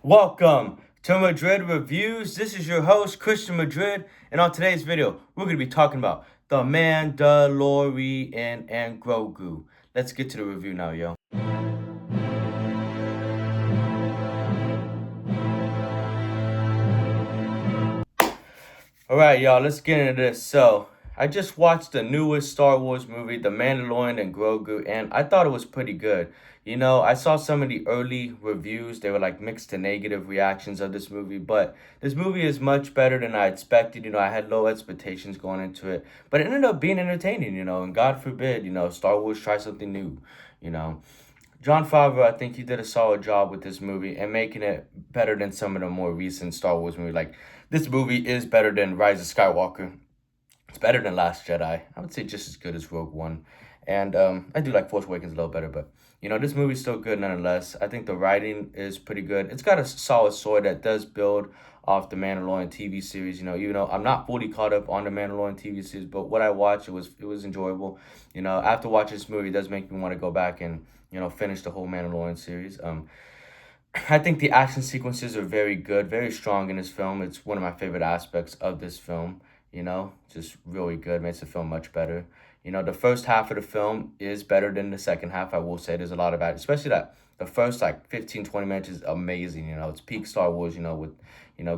Welcome to Madrid Reviews. This is your host, Christian Madrid, and on today's video, we're going to be talking about the Mandalorian and Grogu. Let's get to the review now, yo. Alright, y'all, let's get into this. So, I just watched the newest Star Wars movie, The Mandalorian and Grogu, and I thought it was pretty good. I saw some of the early reviews. They were like mixed to negative reactions of this movie, but this movie is much better than I expected. I had low expectations going into it, but it ended up being entertaining, and God forbid, Star Wars try something new, you know. Jon Favreau, I think he did a solid job with this movie and making it better than some of the more recent Star Wars movies. Like, this movie is better than Rise of Skywalker. It's better than Last Jedi. I would say just as good as Rogue One. And I do like Force Awakens a little better, but, this movie's still good nonetheless. I think the writing is pretty good. It's got a solid story that does build off the Mandalorian TV series, even though I'm not fully caught up on the Mandalorian TV series, but what I watched, it was enjoyable. After watching this movie, it does make me want to go back and, finish the whole Mandalorian series. I think the action sequences are very good, very strong in this film. It's one of my favorite aspects of this film, just really good, makes the film much better. The first half of the film is better than the second half, I will say. There's a lot of action, especially that the first, 15, 20 minutes is amazing, it's peak Star Wars, with,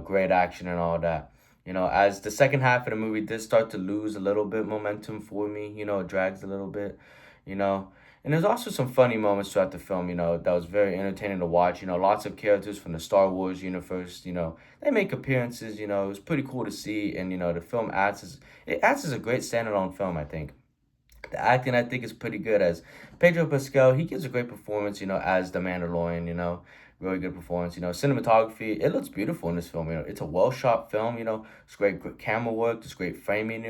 great action and all that. As the second half of the movie did start to lose a little bit momentum for me, it drags a little bit, you know. And there's also some funny moments throughout the film, that was very entertaining to watch. Lots of characters from the Star Wars universe, they make appearances, it was pretty cool to see. And, the film acts as a great standalone film, I think. The acting, I think, is pretty good as Pedro Pascal. He gives a great performance, as the Mandalorian, really good performance. Cinematography, it looks beautiful in this film. It's a well-shot film, it's great camera work, it's great framing,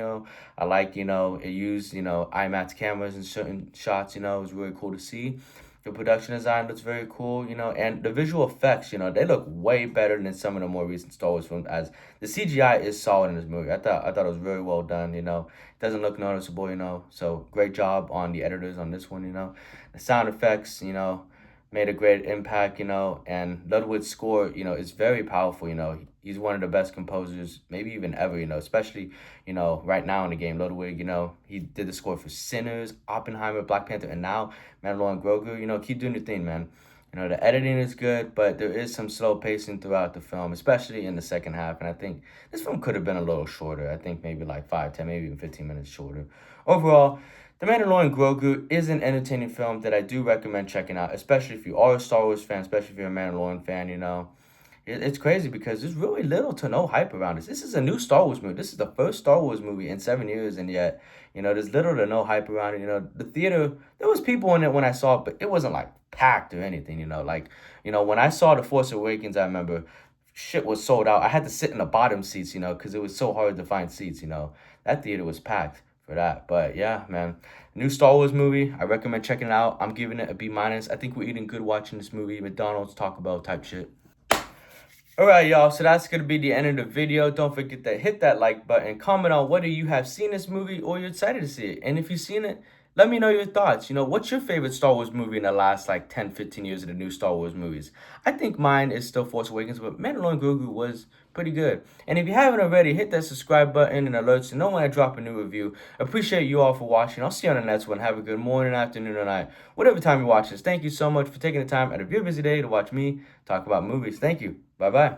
I like, it used, IMAX cameras in certain shots, it was really cool to see. The production design looks very cool, and the visual effects, they look way better than some of the more recent Star Wars films. As the CGI is solid in this movie. I thought it was very well done, It doesn't look noticeable, So great job on the editors on this one, The sound effects, made a great impact, and Ludwig's score, is very powerful, He's one of the best composers, maybe even ever, especially, right now in the game. Ludwig, he did the score for Sinners, Oppenheimer, Black Panther, and now Mandalorian Grogu. Keep doing your thing, man. The editing is good, but there is some slow pacing throughout the film, especially in the second half. And I think this film could have been a little shorter. I think maybe like 5, 10, maybe even 15 minutes shorter. Overall, The Mandalorian Grogu is an entertaining film that I do recommend checking out, especially if you are a Star Wars fan, especially if you're a Mandalorian fan, It's crazy because there's really little to no hype around this. This is a new Star Wars movie. This is the first Star Wars movie in 7 years, and yet, there's little to no hype around it. The theater, there was people in it when I saw it, but it wasn't like packed or anything, when I saw The Force Awakens, I remember shit was sold out. I had to sit in the bottom seats, because it was so hard to find seats, That theater was packed for that. But yeah, man, new Star Wars movie. I recommend checking it out. I'm giving it a B minus. I think we're eating good watching this movie. McDonald's, Taco Bell type shit. Alright, y'all, so that's going to be the end of the video. Don't forget to hit that like button, comment on whether you have seen this movie or you're excited to see it. And if you've seen it, let me know your thoughts. What's your favorite Star Wars movie in the last 10, 15 years of the new Star Wars movies? I think mine is still Force Awakens, but Mandalorian Grogu was pretty good. And if you haven't already, hit that subscribe button and alerts to know when I drop a new review. Appreciate you all for watching. I'll see you on the next one. Have a good morning, afternoon, or night, whatever time you watch this. Thank you so much for taking the time out of your busy day to watch me talk about movies. Thank you. Bye-bye.